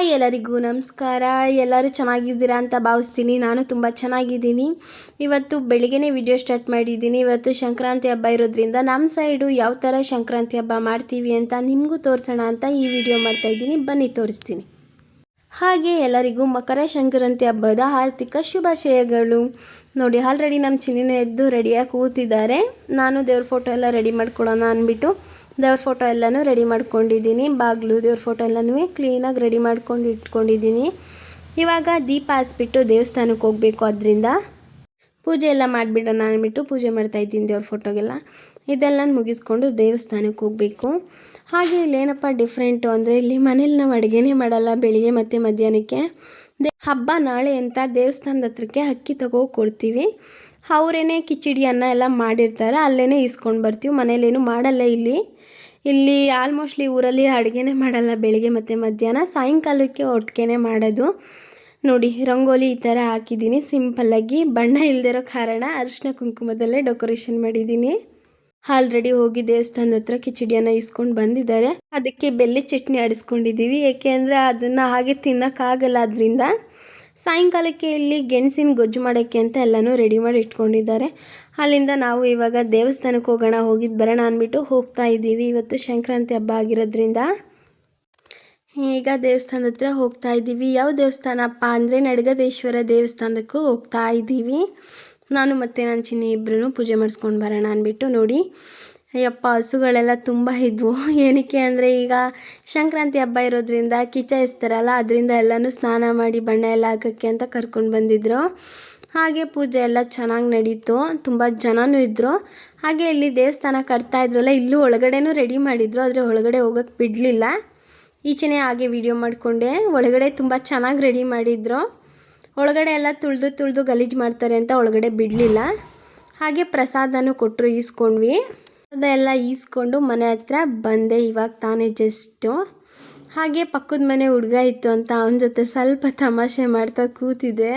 Hi ಎಲ್ಲರಿಗೂ ನಮಸ್ಕಾರ. ಎಲ್ಲರೂ ಚೆನ್ನಾಗಿದ್ದೀರಾ ಅಂತ ಭಾವಿಸ್ತೀನಿ. ನಾನು ತುಂಬ ಚೆನ್ನಾಗಿದ್ದೀನಿ. ಇವತ್ತು ಬೆಳಿಗ್ಗೆನೇ ವಿಡಿಯೋ ಸ್ಟಾರ್ಟ್ ಮಾಡಿದ್ದೀನಿ. ಇವತ್ತು ಸಂಕ್ರಾಂತಿ ಹಬ್ಬ ಇರೋದ್ರಿಂದ ನಮ್ಮ ಸೈಡು ಯಾವ ಥರ ಸಂಕ್ರಾಂತಿ ಹಬ್ಬ ಮಾಡ್ತೀವಿ ಅಂತ ನಿಮಗೂ ತೋರಿಸೋಣ ಅಂತ ಈ ವಿಡಿಯೋ ಮಾಡ್ತಾಯಿದ್ದೀನಿ. ಬನ್ನಿ ತೋರಿಸ್ತೀನಿ. ಹಾಗೆ ಎಲ್ಲರಿಗೂ ಮಕರ ಸಂಕ್ರಾಂತಿ ಹಬ್ಬದ ಆರ್ಥಿಕ ಶುಭಾಶಯಗಳು. ನೋಡಿ, ಆಲ್ರೆಡಿ ನಮ್ಮ ಚಿನ್ನಿನ ಎದ್ದು ರೆಡಿಯಾಗಿ ಕೂತಿದ್ದಾರೆ. ನಾನು ದೇವ್ರ ಫೋಟೋ ಎಲ್ಲ ರೆಡಿ ಮಾಡ್ಕೊಳ್ಳೋಣ ಅಂದ್ಬಿಟ್ಟು ದೇವ್ರ ಫೋಟೋ ಎಲ್ಲನೂ ರೆಡಿ ಮಾಡ್ಕೊಂಡಿದ್ದೀನಿ. ಬಾಗಿಲು ದೇವ್ರ ಫೋಟೋ ಎಲ್ಲನೂ ಕ್ಲೀನಾಗಿ ರೆಡಿ ಮಾಡ್ಕೊಂಡು ಇಟ್ಕೊಂಡಿದ್ದೀನಿ. ಇವಾಗ ದೀಪ ಹಚ್ಬಿಟ್ಟು ದೇವಸ್ಥಾನಕ್ಕೆ ಹೋಗಬೇಕು. ಅದರಿಂದ ಪೂಜೆ ಎಲ್ಲ ಮಾಡಿಬಿಡೋಣ ಅಂದ್ಬಿಟ್ಟು ಪೂಜೆ ಮಾಡ್ತಾಯಿದ್ದೀನಿ ದೇವ್ರ ಫೋಟೋಗೆಲ್ಲ. ಇದೆಲ್ಲ ಮುಗಿಸ್ಕೊಂಡು ದೇವಸ್ಥಾನಕ್ಕೆ ಹೋಗಬೇಕು. ಹಾಗೆ ಇಲ್ಲೇನಪ್ಪ ಡಿಫ್ರೆಂಟು ಅಂದರೆ ಇಲ್ಲಿ ಮನೇಲಿ ನಾವು ಅಡುಗೆನೇ ಮಾಡಲ್ಲ ಬೆಳಿಗ್ಗೆ ಮತ್ತು ಮಧ್ಯಾಹ್ನಕ್ಕೆ. ಹಬ್ಬ ನಾಳೆ ಅಂತ ದೇವಸ್ಥಾನದ ಹತ್ರಕ್ಕೆ ಅಕ್ಕಿ ಕೊಡ್ತೀವಿ. ಅವರೇನೆ ಕಿಚಡಿ ಅನ್ನ ಎಲ್ಲ ಮಾಡಿರ್ತಾರೆ, ಅಲ್ಲೇ ಇಸ್ಕೊಂಡು ಬರ್ತೀವಿ. ಮನೇಲೇನು ಮಾಡಲ್ಲ. ಇಲ್ಲಿ ಆಲ್ಮೋಸ್ಟ್ಲಿ ಊರಲ್ಲಿ ಅಡುಗೆನೇ ಮಾಡಲ್ಲ ಬೆಳಿಗ್ಗೆ ಮತ್ತು ಮಧ್ಯಾಹ್ನ. ಸಾಯಂಕಾಲಕ್ಕೆ ಒಟ್ಟಿಗೆ ಮಾಡೋದು. ನೋಡಿ, ರಂಗೋಲಿ ಈ ಥರ ಹಾಕಿದ್ದೀನಿ ಸಿಂಪಲ್ಲಾಗಿ. ಬಣ್ಣ ಇಲ್ಲದಿರೋ ಕಾರಣ ಅರಿಶಿನ ಕುಂಕುಮದಲ್ಲೇ ಡೆಕೋರೇಷನ್ ಮಾಡಿದ್ದೀನಿ. ಆಲ್ರೆಡಿ ಹೋಗಿ ದೇವಸ್ಥಾನದ ಹತ್ರ ಕಿಚಡಿಯನ್ನು ಇಸ್ಕೊಂಡು ಬಂದಿದ್ದಾರೆ. ಅದಕ್ಕೆ ಬೆಲ್ಲ ಚಟ್ನಿ ಆಡಿಸ್ಕೊಂಡಿದ್ದೀವಿ. ಏಕೆ ಅಂದರೆ ಅದನ್ನು ಹಾಗೆ ತಿನ್ನೋಕ್ಕಾಗಲ್ಲ. ಅದರಿಂದ ಸಾಯಂಕಾಲಕ್ಕೆ ಇಲ್ಲಿ ಗೆಣಸಿನ ಗೊಜ್ಜು ಮಾಡೋಕ್ಕೆ ಅಂತ ಎಲ್ಲನೂ ರೆಡಿ ಮಾಡಿ ಇಟ್ಕೊಂಡಿದ್ದಾರೆ. ಅಲ್ಲಿಂದ ನಾವು ಇವಾಗ ದೇವಸ್ಥಾನಕ್ಕೆ ಹೋಗಿದ್ದು ಬರೋಣ ಅಂದ್ಬಿಟ್ಟು ಹೋಗ್ತಾ ಇದ್ದೀವಿ. ಇವತ್ತು ಸಂಕ್ರಾಂತಿ ಹಬ್ಬ ಆಗಿರೋದ್ರಿಂದ ಈಗ ದೇವಸ್ಥಾನದ ಹತ್ರ ಹೋಗ್ತಾ ಇದ್ದೀವಿ. ಯಾವ ದೇವಸ್ಥಾನಪ್ಪ ಅಂದರೆ ನಡಗದೇಶ್ವರ ದೇವಸ್ಥಾನಕ್ಕೂ ಹೋಗ್ತಾ ಇದ್ದೀವಿ. ನಾನು ಮತ್ತು ನನ್ನ ಚಿನ್ನಿ ಇಬ್ಬರೂ ಪೂಜೆ ಮಾಡಿಸ್ಕೊಂಡು ಬರೋಣ ಅಂದ್ಬಿಟ್ಟು. ನೋಡಿ ಅಯ್ಯಪ್ಪ, ಹಸುಗಳೆಲ್ಲ ತುಂಬ ಇದ್ವು. ಏನಕ್ಕೆ ಅಂದರೆ ಈಗ ಸಂಕ್ರಾಂತಿ ಹಬ್ಬ ಇರೋದ್ರಿಂದ ಕಿಚ್ಚಾಯಿಸ್ತಾರಲ್ಲ, ಅದರಿಂದ ಎಲ್ಲನೂ ಸ್ನಾನ ಮಾಡಿ ಬಣ್ಣ ಎಲ್ಲ ಹಾಕೋಕ್ಕೆ ಅಂತ ಕರ್ಕೊಂಡು ಬಂದಿದ್ರು. ಹಾಗೆ ಪೂಜೆ ಎಲ್ಲ ಚೆನ್ನಾಗಿ ನಡೀತು. ತುಂಬ ಜನನೂ ಇದ್ದರು. ಹಾಗೆ ಇಲ್ಲಿ ದೇವಸ್ಥಾನ ಕಟ್ತಾ ಇದ್ರಲ್ಲ, ಇಲ್ಲೂ ಒಳಗಡೆನೂ ರೆಡಿ ಮಾಡಿದ್ರು. ಆದರೆ ಒಳಗಡೆ ಹೋಗೋಕ್ಕೆ ಬಿಡಲಿಲ್ಲ. ಈಚೆನೇ ಹಾಗೆ ವಿಡಿಯೋ ಮಾಡಿಕೊಂಡೆ. ಒಳಗಡೆ ತುಂಬ ಚೆನ್ನಾಗಿ ರೆಡಿ ಮಾಡಿದ್ರು. ಒಳಗಡೆ ಎಲ್ಲ ತುಳಿದು ಗಲೀಜು ಮಾಡ್ತಾರೆ ಅಂತ ಒಳಗಡೆ ಬಿಡಲಿಲ್ಲ. ಹಾಗೆ ಪ್ರಸಾದನೂ ಕೊಟ್ಟರು, ಈಸ್ಕೊಂಡ್ವಿ. ಅದೆಲ್ಲ ಈಸ್ಕೊಂಡು ಮನೆ ಹತ್ರ ಬಂದೆ ಇವಾಗ ತಾನೇ ಜಸ್ಟು. ಹಾಗೆ ಪಕ್ಕದ ಮನೆ ಹುಡುಗ ಇತ್ತು ಅಂತ ಅವನ ಜೊತೆ ಸ್ವಲ್ಪ ತಮಾಷೆ ಮಾಡ್ತಾ ಕೂತಿದ್ದೆ.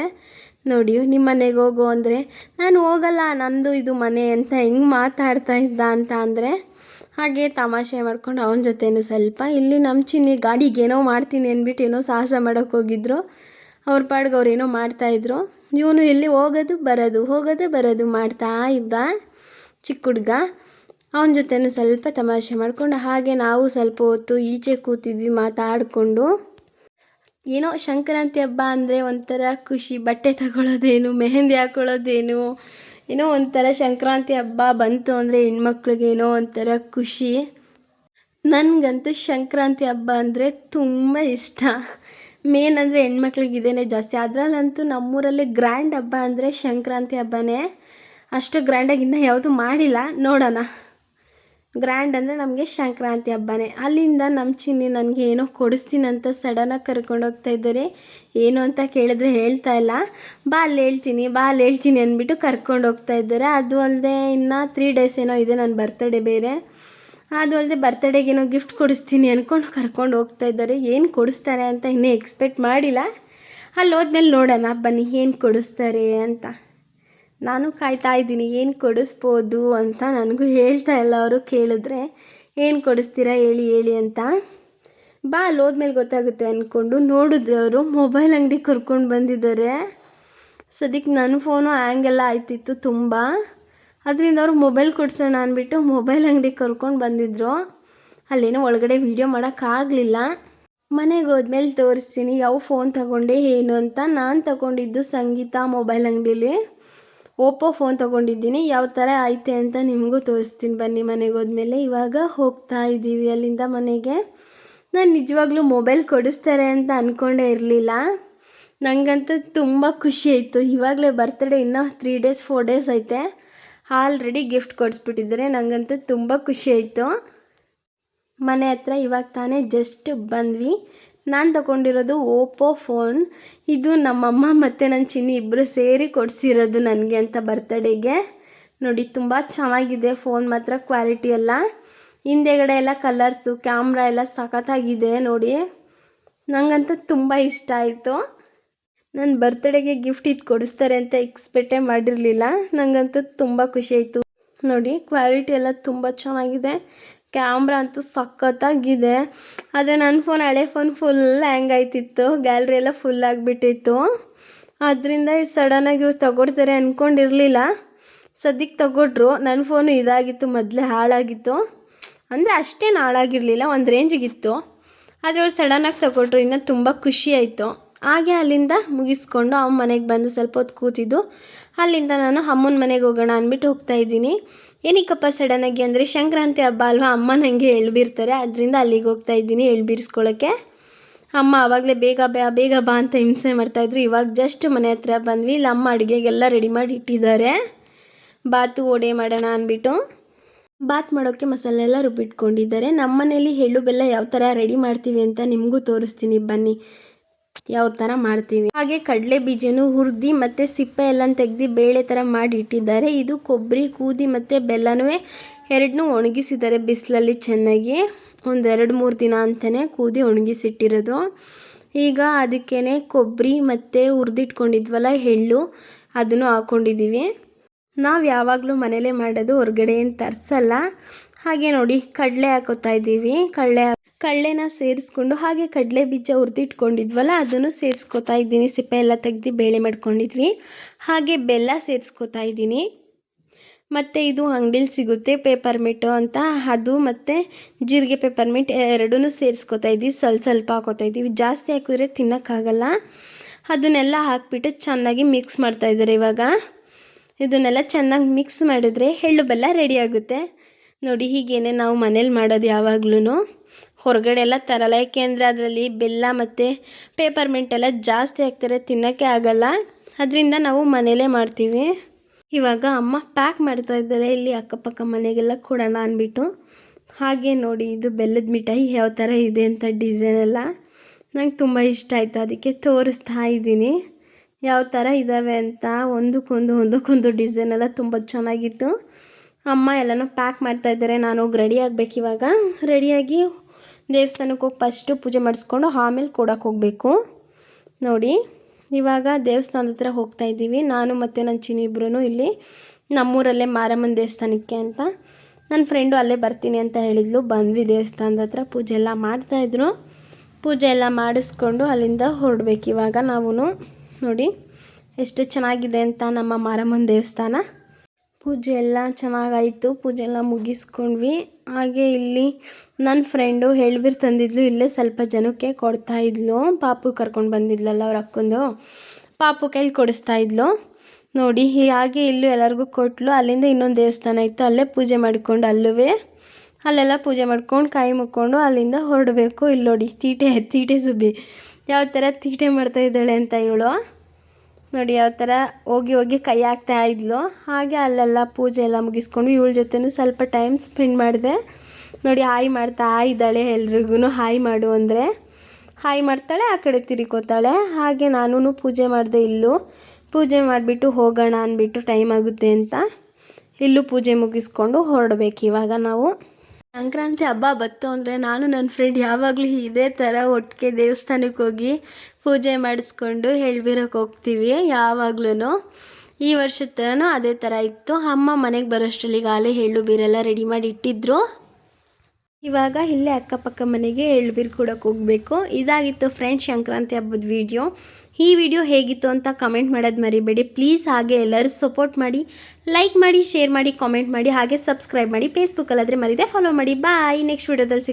ನೋಡಿ, ನಿಮ್ಮ ಮನೆಗೆ ಹೋಗು ಅಂದರೆ ನಾನು ಹೋಗಲ್ಲ, ನಂದು ಇದು ಮನೆ ಅಂತ ಹೆಂಗೆ ಮಾತಾಡ್ತಾ ಇದ್ದ ಅಂತ ಅಂದರೆ ಹಾಗೆ ತಮಾಷೆ ಮಾಡ್ಕೊಂಡು ಅವನ ಜೊತೆನೂ ಸ್ವಲ್ಪ. ಇಲ್ಲಿ ನಮ್ಮ ಚಿನ್ನಿ ಗಾಡಿಗೆ ಏನೋ ಮಾಡ್ತೀನಿ ಅಂದ್ಬಿಟ್ಟು ಏನೋ ಸಾಹಸ ಮಾಡೋಕ್ಕೆ ಹೋಗಿದ್ರು. ಅವ್ರ ಪಾಡ್ಗೆ ಅವ್ರೇನೋ ಮಾಡ್ತಾಯಿದ್ರು. ಇವನು ಇಲ್ಲಿ ಹೋಗೋದು ಬರೋದು ಮಾಡ್ತಾ ಇದ್ದ ಚಿಕ್ಕ ಹುಡುಗ. ಅವನ ಜೊತೆನೂ ಸ್ವಲ್ಪ ತಮಾಷೆ ಮಾಡಿಕೊಂಡು ಹಾಗೆ ನಾವು ಸ್ವಲ್ಪ ಹೊತ್ತು ಈಚೆ ಕೂತಿದ್ವಿ ಮಾತಾಡಿಕೊಂಡು. ಏನೋ ಸಂಕ್ರಾಂತಿ ಹಬ್ಬ ಅಂದರೆ ಒಂಥರ ಖುಷಿ. ಬಟ್ಟೆ ತಗೊಳ್ಳೋದೇನು, ಮೆಹಂದಿ ಹಾಕ್ಕೊಳ್ಳೋದೇನು, ಏನೋ ಒಂಥರ ಸಂಕ್ರಾಂತಿ ಹಬ್ಬ ಬಂತು ಅಂದರೆ ಹೆಣ್ಮಕ್ಳಿಗೇನೋ ಒಂಥರ ಖುಷಿ. ನನಗಂತೂ ಸಂಕ್ರಾಂತಿ ಹಬ್ಬ ಅಂದರೆ ತುಂಬ ಇಷ್ಟ. ಮೇನ್ ಅಂದರೆ ಹೆಣ್ಮಕ್ಳಿಗೆ ಇದೇ ಜಾಸ್ತಿ. ಅದರಲ್ಲಂತೂ ನಮ್ಮೂರಲ್ಲಿ ಗ್ರ್ಯಾಂಡ್ ಹಬ್ಬ ಅಂದರೆ ಸಂಕ್ರಾಂತಿ ಹಬ್ಬನೇ. ಅಷ್ಟು ಗ್ರ್ಯಾಂಡಾಗಿ ಇನ್ನೂ ಯಾವುದೂ ಮಾಡಿಲ್ಲ, ನೋಡೋಣ. ಗ್ರ್ಯಾಂಡ್ ಅಂದರೆ ನಮಗೆ ಸಂಕ್ರಾಂತಿ ಹಬ್ಬನೇ. ಅಲ್ಲಿಂದ ನಮ್ಮ ಚಿನ್ನಿ ನನಗೆ ಏನೋ ಕೊಡಿಸ್ತೀನಂತ ಸಡನ್ನಾಗಿ ಕರ್ಕೊಂಡು ಹೋಗ್ತಾ ಇದ್ದಾರೆ. ಏನು ಅಂತ ಕೇಳಿದ್ರೆ ಹೇಳ್ತಾ ಇಲ್ಲ. ಬಾ ಅಲ್ಲಿ ಹೇಳ್ತೀನಿ ಅಂದ್ಬಿಟ್ಟು ಕರ್ಕೊಂಡು ಹೋಗ್ತಾ ಇದ್ದಾರೆ. ಅದು ಅಲ್ಲದೆ ಇನ್ನು 3 days ಏನೋ ಇದೆ ನನ್ನ ಬರ್ತಡೇ ಬೇರೆ. ಅದು ಅಲ್ಲದೆ ಬರ್ತಡೇಗೇನೋ ಗಿಫ್ಟ್ ಕೊಡಿಸ್ತೀನಿ ಅಂದ್ಕೊಂಡು ಕರ್ಕೊಂಡು ಹೋಗ್ತಾ ಇದ್ದಾರೆ. ಏನು ಕೊಡಿಸ್ತಾರೆ ಅಂತ ಇನ್ನೂ ಎಕ್ಸ್ಪೆಕ್ಟ್ ಮಾಡಿಲ್ಲ. ಅಲ್ಲಿ ಹೋದ್ಮೇಲೆ ನೋಡೋಣ ಬನ್ನಿ ಏನು ಕೊಡಿಸ್ತಾರೆ ಅಂತ. ನಾನು ಕಾಯ್ತಾ ಇದ್ದೀನಿ ಏನು ಕೊಡಿಸ್ಬೋದು ಅಂತ. ನನಗೂ ಹೇಳ್ತಾ ಇಲ್ಲ. ಅವರು ಕೇಳಿದ್ರೆ ಏನು ಕೊಡಿಸ್ತೀರಾ ಹೇಳಿ ಅಂತ. ಬಾ ಅಲ್ಲಿ ಹೋದ್ಮೇಲೆ ಗೊತ್ತಾಗುತ್ತೆ ಅಂದ್ಕೊಂಡು ನೋಡಿದ್ರೆ ಅವರು ಮೊಬೈಲ್ ಅಂಗಡಿ ಕರ್ಕೊಂಡು ಬಂದಿದ್ದಾರೆ. ಸದ್ಯಕ್ಕೆ ನನ್ನ ಫೋನು ಹ್ಯಾಂಗೆಲ್ಲ ಆಯ್ತಿತ್ತು ತುಂಬ. ಅದರಿಂದ ಅವರು ಮೊಬೈಲ್ ಕೊಡ್ಸೋಣ ಅಂದ್ಬಿಟ್ಟು ಮೊಬೈಲ್ ಅಂಗಡಿ ಕರ್ಕೊಂಡು ಬಂದಿದ್ದರು. ಅಲ್ಲೇನೋ ಒಳಗಡೆ ವೀಡಿಯೋ ಮಾಡೋಕ್ಕಾಗಲಿಲ್ಲ. ಮನೆಗೆ ಹೋದ್ಮೇಲೆ ತೋರಿಸ್ತೀನಿ ಯಾವ ಫೋನ್ ತೊಗೊಂಡೆ ಏನು ಅಂತ. ನಾನು ತೊಗೊಂಡಿದ್ದು ಸಂಗೀತ ಮೊಬೈಲ್ ಅಂಗಡೀಲಿ ಓಪೋ ಫೋನ್ ತೊಗೊಂಡಿದ್ದೀನಿ. ಯಾವ ಥರ ಐತೆ ಅಂತ ನಿಮಗೂ ತೋರಿಸ್ತೀನಿ ಬನ್ನಿ ಮನೆಗೆ ಹೋದ್ಮೇಲೆ. ಇವಾಗ ಹೋಗ್ತಾ ಇದ್ದೀವಿ ಅಲ್ಲಿಂದ ಮನೆಗೆ. ನಾನು ನಿಜವಾಗ್ಲೂ ಮೊಬೈಲ್ ಕೊಡಿಸ್ತಾರೆ ಅಂತ ಅಂದ್ಕೊಂಡೇ ಇರಲಿಲ್ಲ. ನನಗಂತೂ ತುಂಬ ಖುಷಿ ಆಯಿತು. ಇವಾಗಲೇ ಬರ್ತಡೇ ಇನ್ನೂ 3 days 4 days ಐತೆ, ಆಲ್ರೆಡಿ ಗಿಫ್ಟ್ ಕೊಡಿಸ್ಬಿಟ್ಟಿದ್ದಾರೆ. ನನಗಂತೂ ತುಂಬ ಖುಷಿ ಆಯಿತು. ಮನೆ ಹತ್ರ ಇವಾಗ ತಾನೇ ಜಸ್ಟ್ ಬಂದ್ವಿ. ನಾನು ತೊಗೊಂಡಿರೋದು ಓಪೋ ಫೋನ್. ಇದು ನಮ್ಮಮ್ಮ ಮತ್ತು ನನ್ನ ಚಿನ್ನಿ ಇಬ್ಬರು ಸೇರಿ ಕೊಡಿಸಿರೋದು ನನಗೆ ಅಂತ ಬರ್ತಡೇಗೆ. ನೋಡಿ, ತುಂಬ ಚೆನ್ನಾಗಿದೆ ಫೋನ್ ಮಾತ್ರ. ಕ್ವಾಲಿಟಿ ಎಲ್ಲ ಹಿಂದೆಗಡೆ ಎಲ್ಲ ಕಲರ್ಸು ಕ್ಯಾಮ್ರಾ ಎಲ್ಲ ಸಖತ್ತಾಗಿದೆ. ನೋಡಿ, ನನಗಂತೂ ತುಂಬ ಇಷ್ಟ ಆಯಿತು. ನನ್ನ ಬರ್ತಡೇಗೆ ಗಿಫ್ಟ್ ಇದು ಕೊಡಿಸ್ತಾರೆ ಅಂತ ಎಕ್ಸ್ಪೆಕ್ಟೇ ಮಾಡಿರಲಿಲ್ಲ. ನನಗಂತೂ ತುಂಬ ಖುಷಿ ಆಯಿತು. ನೋಡಿ, ಕ್ವಾಲಿಟಿ ಎಲ್ಲ ತುಂಬ ಚೆನ್ನಾಗಿದೆ. ಕ್ಯಾಮ್ರಾ ಅಂತೂ ಸಖತ್ತಾಗಿದೆ. ಆದರೆ ನನ್ನ ಫೋನ್ ಹಳೆ ಫೋನ್ ಫುಲ್ ಹ್ಯಾಂಗ್ ಆಯ್ತಿತ್ತು, ಗ್ಯಾಲ್ರಿ ಎಲ್ಲ ಫುಲ್ ಆಗಿಬಿಟ್ಟಿತ್ತು. ಅದರಿಂದ ಸಡನ್ನಾಗಿ ಇವ್ರು ತಗೊಡ್ತಾರೆ ಅಂದ್ಕೊಂಡಿರಲಿಲ್ಲ. ಸದ್ಯಕ್ಕೆ ತಗೊಟ್ರು. ನನ್ನ ಫೋನು ಇದಾಗಿತ್ತು, ಮೊದಲೇ ಹಾಳಾಗಿತ್ತು. ಅಂದರೆ ಅಷ್ಟೇನು ಹಾಳಾಗಿರಲಿಲ್ಲ, ಒಂದು ರೇಂಜಿಗಿತ್ತು. ಆದರೆ ಅವ್ರು ಸಡನ್ನಾಗಿ ತಗೊಟ್ರು. ಇನ್ನೂ ತುಂಬ ಖುಷಿ ಆಯಿತು. ಹಾಗೆ ಅಲ್ಲಿಂದ ಮುಗಿಸ್ಕೊಂಡು ಅಮ್ಮ ಮನೆಗೆ ಬಂದು ಸ್ವಲ್ಪ ಹೊತ್ತು ಕೂತಿದ್ದು. ಅಲ್ಲಿಂದ ನಾನು ಅಮ್ಮನ ಮನೆಗೆ ಹೋಗೋಣ ಅಂದ್ಬಿಟ್ಟು ಹೋಗ್ತಾಯಿದ್ದೀನಿ. ಏನಕ್ಕಪ್ಪ ಸಡನ್ನಾಗಿ ಅಂದರೆ ಸಂಕ್ರಾಂತಿ ಹಬ್ಬ ಅಲ್ವಾ, ಅಮ್ಮ ನನಗೆ ಎಳ್ಬಿರ್ತಾರೆ, ಅದರಿಂದ ಅಲ್ಲಿಗೆ ಹೋಗ್ತಾಯಿದ್ದೀನಿ ಎಳ್ಬೀರಿಸ್ಕೊಳ್ಳೋಕ್ಕೆ. ಅಮ್ಮ ಆವಾಗಲೇ ಬೇಗ ಬೇಗ ಬಾ ಅಂತ ಹಿಂಸೆ ಮಾಡ್ತಾಯಿದ್ರು. ಇವಾಗ ಜಸ್ಟ್ ಮನೆ ಹತ್ರ ಬಂದ್ವಿ. ಇಲ್ಲಿ ಅಮ್ಮ ಅಡುಗೆಗೆಲ್ಲ ರೆಡಿ ಮಾಡಿ ಇಟ್ಟಿದ್ದಾರೆ. ಬಾತು ವಡೆ ಮಾಡೋಣ ಅಂದ್ಬಿಟ್ಟು ಬಾತ್ ಮಾಡೋಕ್ಕೆ ಮಸಾಲೆ ಎಲ್ಲ ರುಬ್ಬಿಟ್ಕೊಂಡಿದ್ದಾರೆ. ನಮ್ಮ ಮನೇಲಿ ಎಳ್ಳು ಬೆಲ್ಲ ಯಾವ ಥರ ರೆಡಿ ಮಾಡ್ತೀವಿ ಅಂತ ನಿಮಗೂ ತೋರಿಸ್ತೀನಿ ಬನ್ನಿ, ಯಾವ ಥರ ಮಾಡ್ತೀವಿ. ಹಾಗೆ ಕಡಲೆ ಬೀಜನೂ ಹುರಿದು ಮತ್ತು ಸಿಪ್ಪೆ ಎಲ್ಲ ತೆಗೆದು ಬೇಳೆ ಥರ ಮಾಡಿ ಇಟ್ಟಿದ್ದಾರೆ. ಇದು ಕೊಬ್ಬರಿ ಕೂದಿ ಮತ್ತು ಬೆಲ್ಲನೂ ಎರಡನ್ನೂ ಒಣಗಿಸಿದ್ದಾರೆ ಬಿಸಿಲಲ್ಲಿ ಚೆನ್ನಾಗಿ. ಒಂದು 2-3 ದಿನ ಅಂತಲೇ ಕೂದಿ ಒಣಗಿಸಿಟ್ಟಿರೋದು. ಈಗ ಅದಕ್ಕೇ ಕೊಬ್ಬರಿ ಮತ್ತು ಹುರಿದಿಟ್ಕೊಂಡಿದ್ವಲ್ಲ ಎಳ್ಳು, ಅದನ್ನು ಹಾಕ್ಕೊಂಡಿದ್ದೀವಿ. ನಾವು ಯಾವಾಗಲೂ ಮನೇಲೇ ಮಾಡೋದು, ಹೊರಗಡೆ ಏನು ತರಿಸಲ್ಲ. ಹಾಗೆ ನೋಡಿ ಕಡಲೆ ಹಾಕೋತಾ ಇದ್ದೀವಿ. ಕಡಲೆನ ಸೇರಿಸ್ಕೊಂಡು ಹಾಗೆ ಕಡಲೆ ಬೀಜ ಹುರಿದಿಟ್ಕೊಂಡಿದ್ವಲ್ಲ ಅದನ್ನು ಸೇರಿಸ್ಕೊತಾ ಇದ್ದೀನಿ. ಸಿಪ್ಪೆ ಎಲ್ಲ ತೆಗೆದು ಬೇಳೆ ಮಾಡ್ಕೊಂಡಿದ್ವಿ. ಹಾಗೆ ಬೆಲ್ಲ ಸೇರಿಸ್ಕೊತಾ ಇದ್ದೀನಿ. ಮತ್ತು ಇದು ಅಂಗಡಿಲಿ ಸಿಗುತ್ತೆ ಪೇಪರ್ಮಿಂಟು ಅಂತ, ಅದು ಮತ್ತು ಜೀರಿಗೆ ಪೇಪರ್ಮಿಂಟ್ ಎರಡೂ ಸೇರಿಸ್ಕೊತಾ ಇದ್ದೀವಿ. ಸ್ವಲ್ಪ ಹಾಕೋತಾ ಇದ್ದೀವಿ, ಜಾಸ್ತಿ ಹಾಕಿದ್ರೆ ತಿನ್ನೋಕ್ಕಾಗಲ್ಲ. ಅದನ್ನೆಲ್ಲ ಹಾಕಿಬಿಟ್ಟು ಚೆನ್ನಾಗಿ ಮಿಕ್ಸ್ ಮಾಡ್ತಾಯಿದ್ದಾರೆ. ಇವಾಗ ಇದನ್ನೆಲ್ಲ ಚೆನ್ನಾಗಿ ಮಿಕ್ಸ್ ಮಾಡಿದ್ರೆ ಎಳ್ಳು ಬೆಲ್ಲ ರೆಡಿ ಆಗುತ್ತೆ. ನೋಡಿ ಹೀಗೇನೆ ನಾವು ಮನೇಲಿ ಮಾಡೋದು ಯಾವಾಗ್ಲೂ. ಹೊರಗಡೆ ಎಲ್ಲ ತರಲ್ಲ, ಏಕೆಂದರೆ ಅದರಲ್ಲಿ ಬೆಲ್ಲ ಮತ್ತು ಪೇಪರ್ಮಿಂಟ್ ಎಲ್ಲ ಜಾಸ್ತಿ ಹಾಕ್ತಾರೆ, ತಿನ್ನೋಕ್ಕೆ ಆಗಲ್ಲ. ಅದರಿಂದ ನಾವು ಮನೇಲೇ ಮಾಡ್ತೀವಿ. ಇವಾಗ ಅಮ್ಮ ಪ್ಯಾಕ್ ಮಾಡ್ತಾ ಇದ್ದಾರೆ, ಇಲ್ಲಿ ಅಕ್ಕಪಕ್ಕ ಮನೆಗೆಲ್ಲ ಕೊಡೋಣ ಅಂದ್ಬಿಟ್ಟು. ಹಾಗೆ ನೋಡಿ ಇದು ಬೆಲ್ಲದ ಮಿಠಾಯಿ ಯಾವ ಥರ ಇದೆ ಅಂತ ಡಿಸೈನ್ ಎಲ್ಲ ನಂಗೆ ತುಂಬ ಇಷ್ಟ ಆಯಿತು, ಅದಕ್ಕೆ ತೋರಿಸ್ತಾ ಇದ್ದೀನಿ ಯಾವ ಥರ ಇದ್ದಾವೆ ಅಂತ. ಒಂದಕ್ಕೊಂದು ಡಿಸೈನ್ ಎಲ್ಲ ತುಂಬ ಚೆನ್ನಾಗಿತ್ತು. ಅಮ್ಮ ಎಲ್ಲನೂ ಪ್ಯಾಕ್ ಮಾಡ್ತಾಯಿದ್ದಾರೆ. ನಾನು ಹೋಗಿ ರೆಡಿ ಆಗಬೇಕು. ಇವಾಗ ರೆಡಿಯಾಗಿ ದೇವಸ್ಥಾನಕ್ಕೆ ಹೋಗಿ ಫಸ್ಟು ಪೂಜೆ ಮಾಡಿಸ್ಕೊಂಡು ಆಮೇಲೆ ಕೊಡೋಕೆ ಹೋಗಬೇಕು. ನೋಡಿ ಇವಾಗ ದೇವಸ್ಥಾನದ ಹತ್ರ ಹೋಗ್ತಾಯಿದ್ದೀವಿ. ನಾನು ಮತ್ತು ನನ್ನ ಚಿನ್ನಿ ಇಬ್ಬರೂ ಇಲ್ಲಿ ನಮ್ಮೂರಲ್ಲೇ ಮಾರಮ್ಮನ ದೇವಸ್ಥಾನಕ್ಕೆ ಅಂತ. ನನ್ನ ಫ್ರೆಂಡು ಅಲ್ಲೇ ಬರ್ತೀನಿ ಅಂತ ಹೇಳಿದ್ಲು. ಬಂದ್ವಿ ದೇವಸ್ಥಾನದ ಹತ್ರ, ಪೂಜೆ ಎಲ್ಲ ಮಾಡ್ತಾಯಿದ್ರು. ಪೂಜೆ ಎಲ್ಲ ಮಾಡಿಸ್ಕೊಂಡು ಅಲ್ಲಿಂದ ಹೊರಡ್ಬೇಕು. ಇವಾಗ ನಾವು ನೋಡಿ ಎಷ್ಟು ಚೆನ್ನಾಗಿದೆ ಅಂತ ನಮ್ಮ ಮಾರಮ್ಮನ ದೇವಸ್ಥಾನ. ಪೂಜೆ ಎಲ್ಲ ಚೆನ್ನಾಗಾಯಿತು. ಪೂಜೆ ಎಲ್ಲ ಮುಗಿಸ್ಕೊಂಡ್ವಿ. ಹಾಗೆ ಇಲ್ಲಿ ನನ್ನ ಫ್ರೆಂಡು ಎಳ್ಬೀರು ತಂದಿದ್ಲು, ಇಲ್ಲೇ ಸ್ವಲ್ಪ ಜನಕ್ಕೆ ಕೊಡ್ತಾಯಿದ್ಲು. ಪಾಪು ಕರ್ಕೊಂಡು ಬಂದಿದ್ಲಲ್ಲ ಅವ್ರ ಅಕ್ಕಂದು, ಪಾಪು ಕೈಲಿ ಕೊಡಿಸ್ತಾಯಿದ್ಲು. ನೋಡಿ ಹಾಗೆ ಇಲ್ಲೂ ಎಲ್ಲರಿಗೂ ಕೊಟ್ಟಲು. ಅಲ್ಲಿಂದ ಇನ್ನೊಂದು ದೇವಸ್ಥಾನ ಇತ್ತು, ಅಲ್ಲೇ ಪೂಜೆ ಮಾಡಿಕೊಂಡು ಅಲ್ಲೆಲ್ಲ ಪೂಜೆ ಮಾಡ್ಕೊಂಡು ಕೈ ಮುಕ್ಕೊಂಡು ಅಲ್ಲಿಂದ ಹೊರಡಬೇಕು. ಇಲ್ಲಿ ನೋಡಿ ತೀಟೆ ಸುಬ್ಬಿ ಯಾವ ಥರ ತೀಟೆ ಮಾಡ್ತಾಯಿದ್ದಾಳೆ ಅಂತ ಇವಳು. ನೋಡಿ ಯಾವ ಥರ ಹೋಗಿ ಕೈ ಹಾಕ್ತಾ ಇದ್ಲು. ಹಾಗೆ ಅಲ್ಲೆಲ್ಲ ಪೂಜೆ ಎಲ್ಲ ಮುಗಿಸ್ಕೊಂಡು ಇವಳ ಜೊತೆನೂ ಸ್ವಲ್ಪ ಟೈಮ್ ಸ್ಪೆಂಡ್ ಮಾಡಿದೆ. ನೋಡಿ ಹಾಯ್ ಮಾಡ್ತಾ ಇದ್ದಾಳೆ, ಎಲ್ರಿಗೂ ಹಾಯ್ ಮಾಡು ಅಂದರೆ ಹಾಯ್ ಮಾಡ್ತಾಳೆ, ಆ ಕಡೆ ತಿರ್ಕೋತಾಳೆ. ಹಾಗೆ ನಾನು ಪೂಜೆ ಮಾಡಿದೆ. ಇಲ್ಲೂ ಪೂಜೆ ಮಾಡಿಬಿಟ್ಟು ಹೋಗೋಣ ಅಂದ್ಬಿಟ್ಟು ಟೈಮ್ ಆಗುತ್ತೆ ಅಂತ ಇಲ್ಲೂ ಪೂಜೆ ಮುಗಿಸ್ಕೊಂಡು ಹೊರಡಬೇಕು. ಇವಾಗ ನಾವು ಸಂಕ್ರಾಂತಿ ಹಬ್ಬ ಬತ್ತು ಅಂದರೆ ನಾನು ನನ್ನ ಫ್ರೆಂಡ್ ಯಾವಾಗಲೂ ಇದೇ ಥರ ಒಟ್ಟಿಗೆ ದೇವಸ್ಥಾನಕ್ಕೆ ಹೋಗಿ ಪೂಜೆ ಮಾಡಿಸ್ಕೊಂಡು ಎಳ್ಬೀರಕ್ಕೆ ಹೋಗ್ತೀವಿ ಯಾವಾಗ್ಲೂ. ಈ ವರ್ಷದ ಥರನೂ ಅದೇ ಥರ ಇತ್ತು. ಅಮ್ಮ ಮನೆಗೆ ಬರೋಷ್ಟರಲ್ಲಿ ಈಗಾಗಲೇ ಎಳ್ಳು ಬೀರೆಲ್ಲ ರೆಡಿ ಮಾಡಿ ಇಟ್ಟಿದ್ರು. ಇವಾಗ ಇಲ್ಲೇ ಅಕ್ಕಪಕ್ಕ ಮನೆಗೆ ಎಳ್ಬೀರು ಕೊಡೋಕೆ ಹೋಗಬೇಕು. ಇದಾಗಿತ್ತು ಫ್ರೆಂಡ್ಸ್ ಸಂಕ್ರಾಂತಿ ಹಬ್ಬದ ವಿಡಿಯೋ. ಈ ವಿಡಿಯೋ ಹೇಗಿತ್ತು ಅಂತ ಕಮೆಂಟ್ ಮಾಡೋದು ಮರಿಬೇಡಿ ಪ್ಲೀಸ್. ಹಾಗೆ ಎಲ್ಲರೂ ಸಪೋರ್ಟ್ ಮಾಡಿ, ಲೈಕ್ ಮಾಡಿ, ಶೇರ್ ಮಾಡಿ, ಕಾಮೆಂಟ್ ಮಾಡಿ, ಹಾಗೆ ಸಬ್ಸ್ಕ್ರೈಬ್ ಮಾಡಿ. ಫೇಸ್ಬುಕ್ಕಲ್ಲಾದರೆ ಮರಿದೆ ಫಾಲೋ ಮಾಡಿ. ಬಾಯ್, ನೆಕ್ಸ್ಟ್ ವಿಡಿಯೋದಲ್ಲಿ